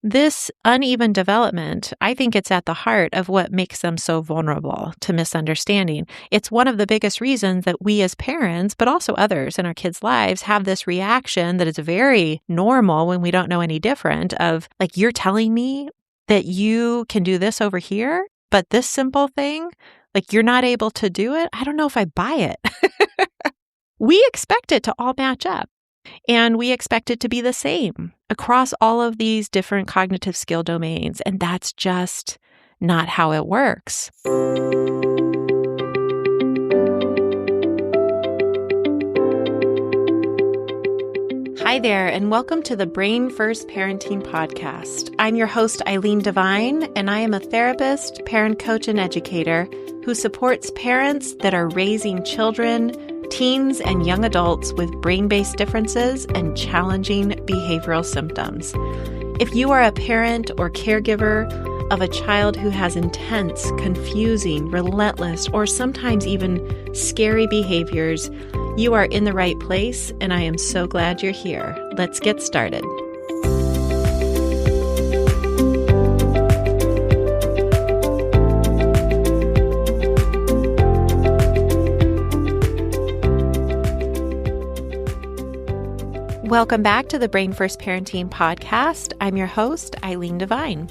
This uneven development, I think it's at the heart of what makes them so vulnerable to misunderstanding. It's one of the biggest reasons that we as parents, but also others in our kids' lives, have this reaction that is very normal when we don't know any different of like, you're telling me that you can do this over here, but this simple thing, like you're not able to do it. I don't know if I buy it. We expect it to all match up. And we expect it to be the same across all of these different cognitive skill domains. And that's just not how it works. Hi there, and welcome to the Brain First Parenting Podcast. I'm your host, Eileen Devine, and I am a therapist, parent coach, and educator who supports parents that are raising children, teens, and young adults with brain-based differences and challenging behavioral symptoms. If you are a parent or caregiver of a child who has intense, confusing, relentless, or sometimes even scary behaviors, you are in the right place, and I am so glad you're here. Let's get started. Welcome back to the Brain First Parenting Podcast. I'm your host, Eileen Devine.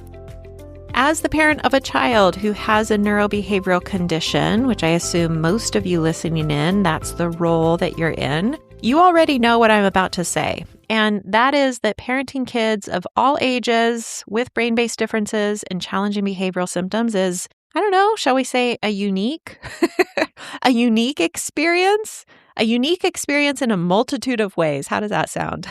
As the parent of a child who has a neurobehavioral condition, which I assume most of you listening in, that's the role that you're in, you already know what I'm about to say. And that is that parenting kids of all ages with brain-based differences and challenging behavioral symptoms is, I don't know, shall we say a unique experience? A unique experience in a multitude of ways. How does that sound?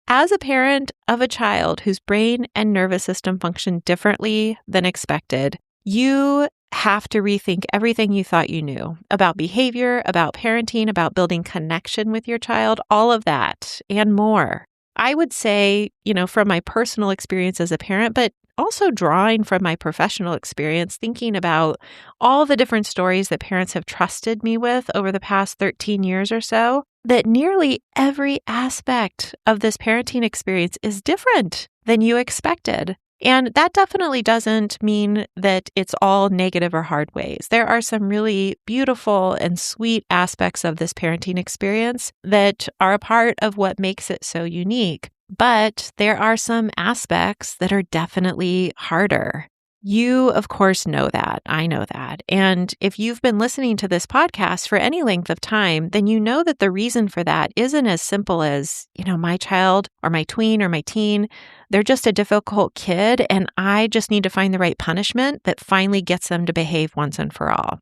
As a parent of a child whose brain and nervous system function differently than expected, you have to rethink everything you thought you knew about behavior, about parenting, about building connection with your child, all of that and more. I would say, from my personal experience as a parent, but also drawing from my professional experience, thinking about all the different stories that parents have trusted me with over the past 13 years or so, that nearly every aspect of this parenting experience is different than you expected. And that definitely doesn't mean that it's all negative or hard ways. There are some really beautiful and sweet aspects of this parenting experience that are a part of what makes it so unique. But there are some aspects that are definitely harder. You, of course, know that. I know that. And if you've been listening to this podcast for any length of time, then you know that the reason for that isn't as simple as, my child or my tween or my teen, they're just a difficult kid and I just need to find the right punishment that finally gets them to behave once and for all.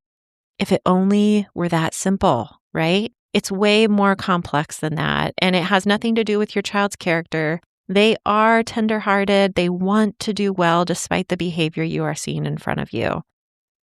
If it only were that simple, right? It's way more complex than that, and it has nothing to do with your child's character. They are tenderhearted. They want to do well despite the behavior you are seeing in front of you.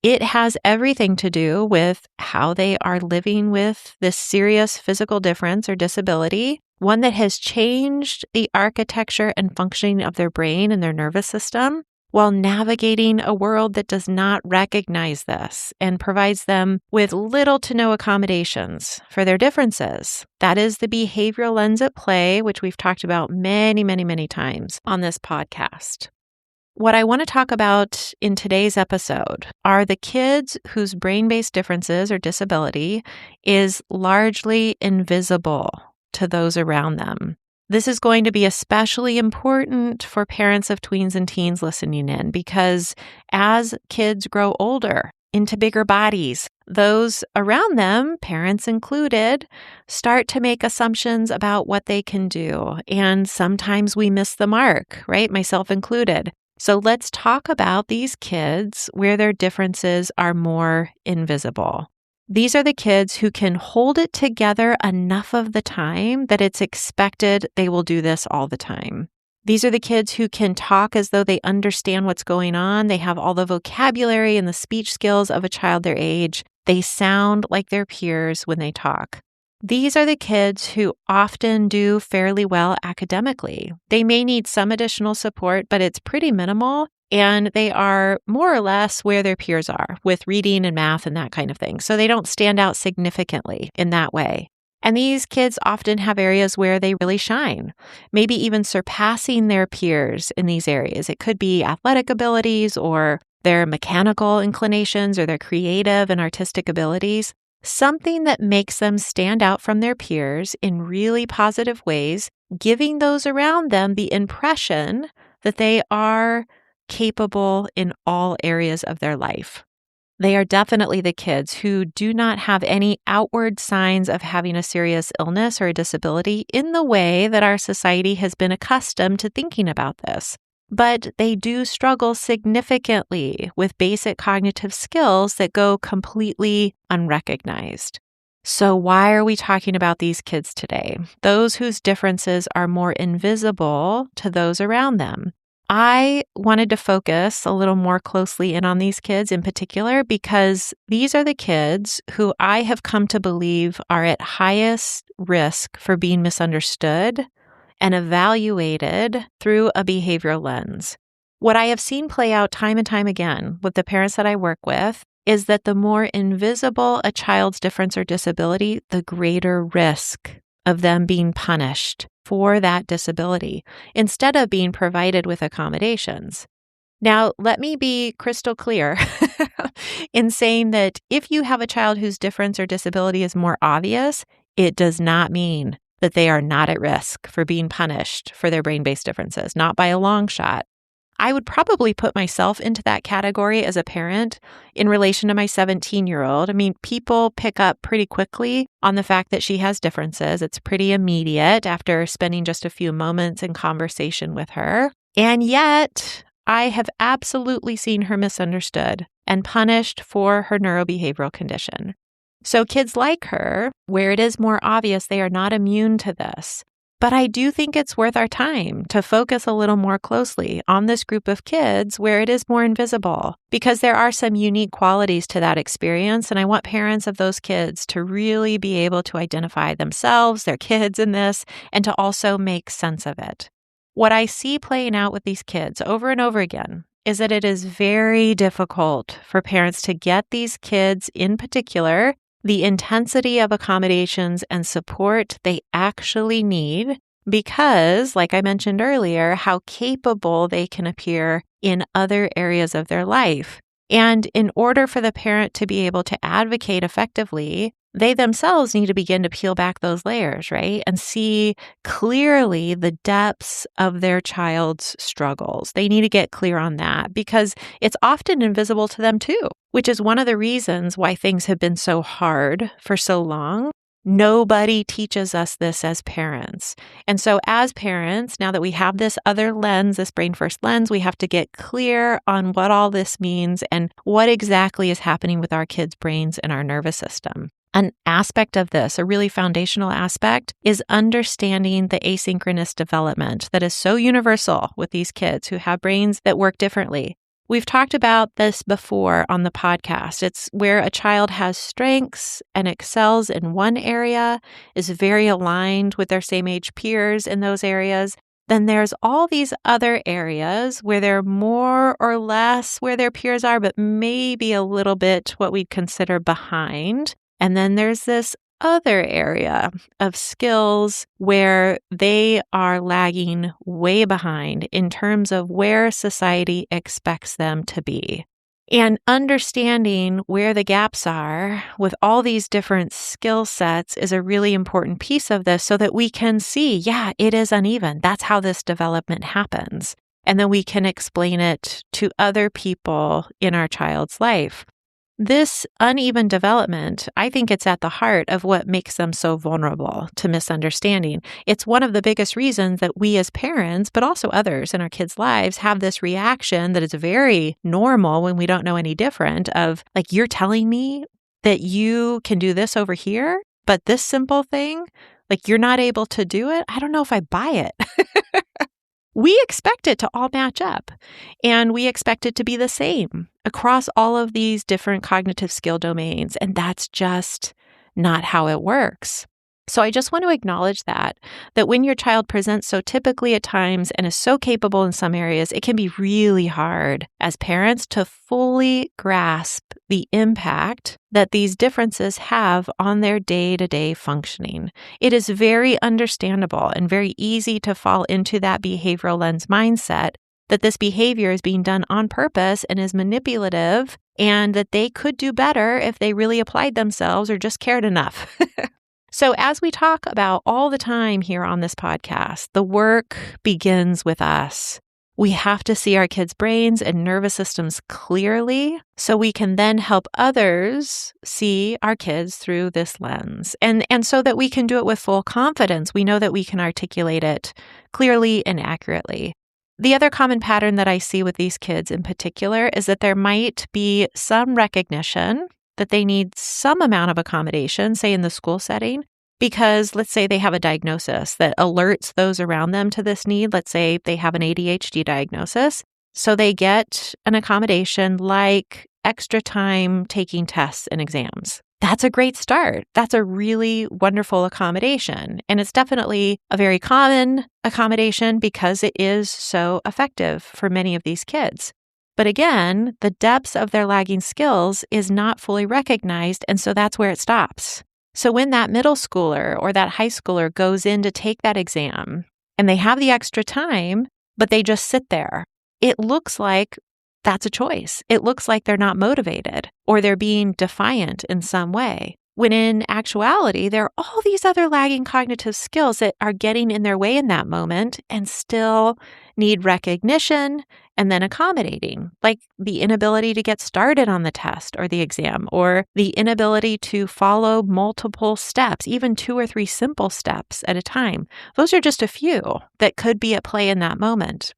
It has everything to do with how they are living with this serious physical difference or disability, one that has changed the architecture and functioning of their brain and their nervous system, while navigating a world that does not recognize this and provides them with little to no accommodations for their differences. That is the behavioral lens at play, which we've talked about many, many, many times on this podcast. What I want to talk about in today's episode are the kids whose brain-based differences or disability is largely invisible to those around them. This is going to be especially important for parents of tweens and teens listening in because as kids grow older into bigger bodies, those around them, parents included, start to make assumptions about what they can do. And sometimes we miss the mark, right? Myself included. So let's talk about these kids where their differences are more invisible. These are the kids who can hold it together enough of the time that it's expected they will do this all the time. These are the kids who can talk as though they understand what's going on. They have all the vocabulary and the speech skills of a child their age. They sound like their peers when they talk. These are the kids who often do fairly well academically. They may need some additional support, but it's pretty minimal. And they are more or less where their peers are with reading and math and that kind of thing. So they don't stand out significantly in that way. And these kids often have areas where they really shine, maybe even surpassing their peers in these areas. It could be athletic abilities or their mechanical inclinations or their creative and artistic abilities, something that makes them stand out from their peers in really positive ways, giving those around them the impression that they are capable in all areas of their life. They are definitely the kids who do not have any outward signs of having a serious illness or a disability in the way that our society has been accustomed to thinking about this. But they do struggle significantly with basic cognitive skills that go completely unrecognized. So why are we talking about these kids today? Those whose differences are more invisible to those around them. I wanted to focus a little more closely in on these kids in particular because these are the kids who I have come to believe are at highest risk for being misunderstood and evaluated through a behavioral lens. What I have seen play out time and time again with the parents that I work with is that the more invisible a child's difference or disability, the greater risk of them being punished for that disability instead of being provided with accommodations. Now, let me be crystal clear in saying that if you have a child whose difference or disability is more obvious, it does not mean that they are not at risk for being punished for their brain-based differences, not by a long shot. I would probably put myself into that category as a parent in relation to my 17-year-old. I mean, people pick up pretty quickly on the fact that she has differences. It's pretty immediate after spending just a few moments in conversation with her. And yet, I have absolutely seen her misunderstood and punished for her neurobehavioral condition. So kids like her, where it is more obvious, they are not immune to this. But I do think it's worth our time to focus a little more closely on this group of kids where it is more invisible, because there are some unique qualities to that experience. And I want parents of those kids to really be able to identify themselves, their kids in this, and to also make sense of it. What I see playing out with these kids over and over again is that it is very difficult for parents to get these kids in particular the intensity of accommodations and support they actually need because, like I mentioned earlier, how capable they can appear in other areas of their life. And in order for the parent to be able to advocate effectively, they themselves need to begin to peel back those layers, right? And see clearly the depths of their child's struggles. They need to get clear on that because it's often invisible to them too, which is one of the reasons why things have been so hard for so long. Nobody teaches us this as parents. And so as parents, now that we have this other lens, this brain first lens, we have to get clear on what all this means and what exactly is happening with our kids' brains and our nervous system. An aspect of this, a really foundational aspect, is understanding the asynchronous development that is so universal with these kids who have brains that work differently. We've talked about this before on the podcast. It's where a child has strengths and excels in one area, is very aligned with their same age peers in those areas. Then there's all these other areas where they're more or less where their peers are, but maybe a little bit what we'd consider behind. And then there's this other area of skills where they are lagging way behind in terms of where society expects them to be. And understanding where the gaps are with all these different skill sets is a really important piece of this so that we can see, yeah, it is uneven. That's how this development happens. And then we can explain it to other people in our child's life. This uneven development, I think it's at the heart of what makes them so vulnerable to misunderstanding. It's one of the biggest reasons that we as parents, but also others in our kids' lives, have this reaction that is very normal when we don't know any different of, like, you're telling me that you can do this over here, but this simple thing, like, you're not able to do it? I don't know if I buy it. We expect it to all match up, and we expect it to be the same across all of these different cognitive skill domains, and that's just not how it works. So I just want to acknowledge that when your child presents so typically at times and is so capable in some areas, it can be really hard as parents to fully grasp the impact that these differences have on their day-to-day functioning. It is very understandable and very easy to fall into that behavioral lens mindset that this behavior is being done on purpose and is manipulative, and that they could do better if they really applied themselves or just cared enough. So as we talk about all the time here on this podcast, the work begins with us. We have to see our kids' brains and nervous systems clearly so we can then help others see our kids through this lens. And so that we can do it with full confidence, we know that we can articulate it clearly and accurately. The other common pattern that I see with these kids in particular is that there might be some recognition that they need some amount of accommodation, say in the school setting, because let's say they have a diagnosis that alerts those around them to this need. Let's say they have an ADHD diagnosis. So they get an accommodation like extra time taking tests and exams. That's a great start. That's a really wonderful accommodation. And it's definitely a very common accommodation because it is so effective for many of these kids. But again, the depths of their lagging skills is not fully recognized, and so that's where it stops. So when that middle schooler or that high schooler goes in to take that exam and they have the extra time, but they just sit there, it looks like that's a choice. It looks like they're not motivated or they're being defiant in some way. When in actuality, there are all these other lagging cognitive skills that are getting in their way in that moment and still need recognition and then accommodating, like the inability to get started on the test or the exam, or the inability to follow multiple steps, even 2 or 3 simple steps at a time. Those are just a few that could be at play in that moment.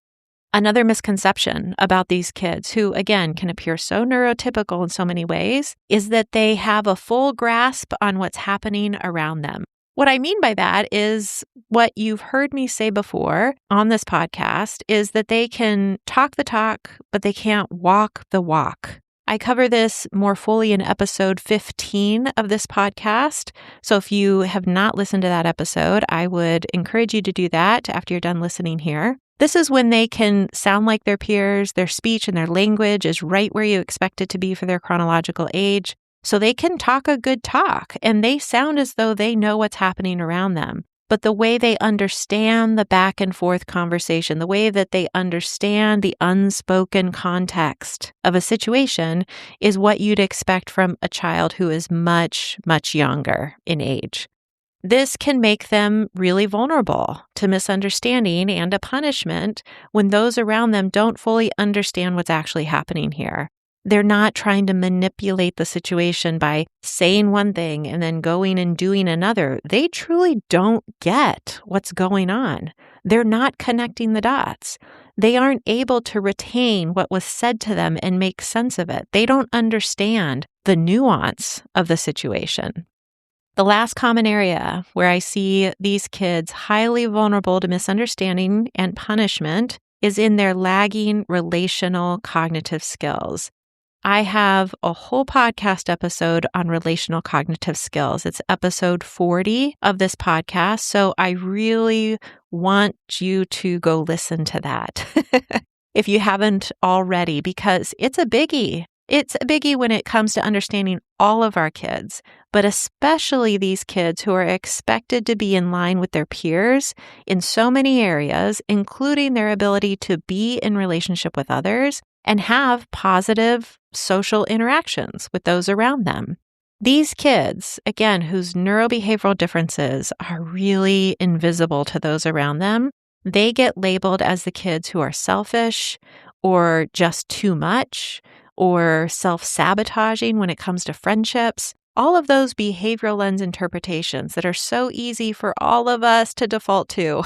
Another misconception about these kids, who again can appear so neurotypical in so many ways, is that they have a full grasp on what's happening around them. What I mean by that is what you've heard me say before on this podcast is that they can talk the talk, but they can't walk the walk. I cover this more fully in episode 15 of this podcast. So if you have not listened to that episode, I would encourage you to do that after you're done listening here. This is when they can sound like their peers, their speech and their language is right where you expect it to be for their chronological age. So they can talk a good talk and they sound as though they know what's happening around them. But the way they understand the back and forth conversation, the way that they understand the unspoken context of a situation is what you'd expect from a child who is much, much younger in age. This can make them really vulnerable to misunderstanding and a punishment when those around them don't fully understand what's actually happening here. They're not trying to manipulate the situation by saying one thing and then going and doing another. They truly don't get what's going on. They're not connecting the dots. They aren't able to retain what was said to them and make sense of it. They don't understand the nuance of the situation. The last common area where I see these kids highly vulnerable to misunderstanding and punishment is in their lagging relational cognitive skills. I have a whole podcast episode on relational cognitive skills. It's episode 40 of this podcast, so I really want you to go listen to that if you haven't already, because it's a biggie. It's a biggie when it comes to understanding all of our kids, but especially these kids who are expected to be in line with their peers in so many areas, including their ability to be in relationship with others and have positive social interactions with those around them. These kids, again, whose neurobehavioral differences are really invisible to those around them, they get labeled as the kids who are selfish or just too much or self-sabotaging when it comes to friendships. All of those behavioral lens interpretations that are so easy for all of us to default to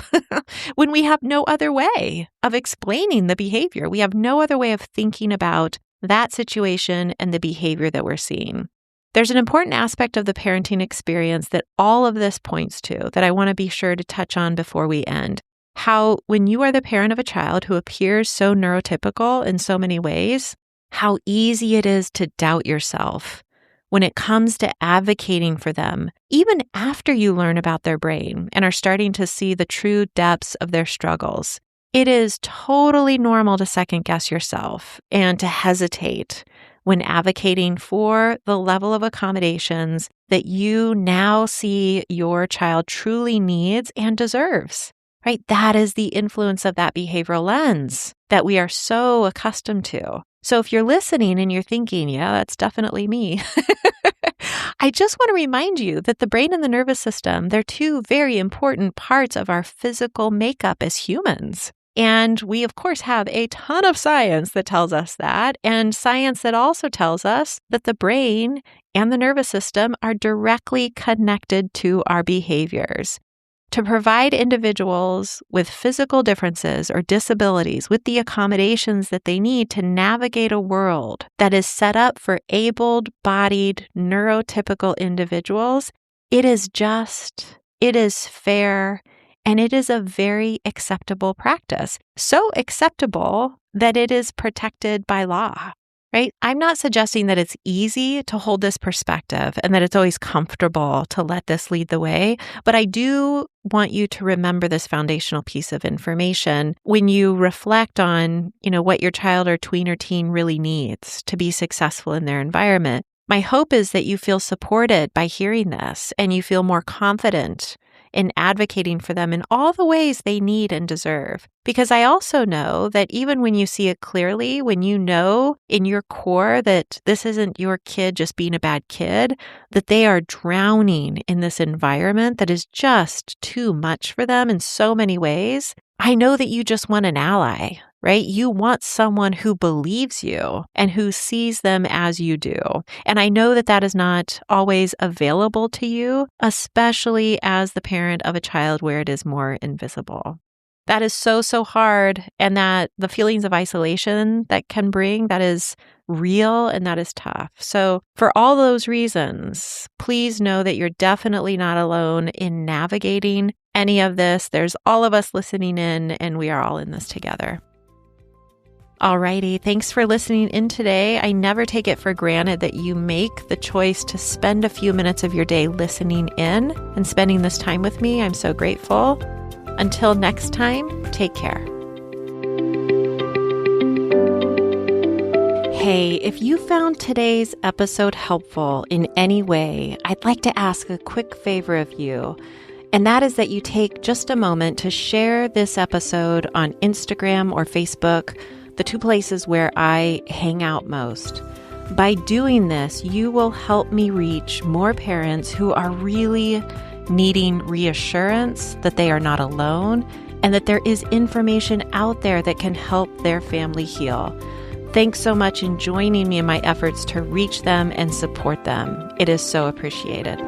when we have no other way of explaining the behavior. We have no other way of thinking about that situation and the behavior that we're seeing. There's an important aspect of the parenting experience that all of this points to that I want to be sure to touch on before we end. How when you are the parent of a child who appears so neurotypical in so many ways, how easy it is to doubt yourself when it comes to advocating for them, even after you learn about their brain and are starting to see the true depths of their struggles. It is totally normal to second guess yourself and to hesitate when advocating for the level of accommodations that you now see your child truly needs and deserves, right? That is the influence of that behavioral lens that we are so accustomed to. So if you're listening and you're thinking, yeah, that's definitely me, I just want to remind you that the brain and the nervous system, they're two very important parts of our physical makeup as humans. And we, of course, have a ton of science that tells us that, and science that also tells us that the brain and the nervous system are directly connected to our behaviors. To provide individuals with physical differences or disabilities with the accommodations that they need to navigate a world that is set up for able-bodied, neurotypical individuals, it is just, it is fair, and it is a very acceptable practice. So acceptable that it is protected by law, right? I'm not suggesting that it's easy to hold this perspective and that it's always comfortable to let this lead the way, but I do want you to remember this foundational piece of information when you reflect on, what your child or tween or teen really needs to be successful in their environment. My hope is that you feel supported by hearing this and you feel more confident in advocating for them in all the ways they need and deserve. Because I also know that even when you see it clearly, when you know in your core that this isn't your kid just being a bad kid, that they are drowning in this environment that is just too much for them in so many ways, I know that you just want an ally, right? You want someone who believes you and who sees them as you do. And I know that that is not always available to you, especially as the parent of a child where it is more invisible. That is so, so hard. And that the feelings of isolation that can bring, that is real and that is tough. So for all those reasons, please know that you're definitely not alone in navigating any of this. There's all of us listening in, and we are all in this together. Alrighty, thanks for listening in today. I never take it for granted that you make the choice to spend a few minutes of your day listening in and spending this time with me. I'm so grateful. Until next time, take care. Hey, if you found today's episode helpful in any way, I'd like to ask a quick favor of you. And that is that you take just a moment to share this episode on Instagram or Facebook, the two places where I hang out most. By doing this, you will help me reach more parents who are really needing reassurance that they are not alone and that there is information out there that can help their family heal. Thanks so much in joining me in my efforts to reach them and support them. It is so appreciated.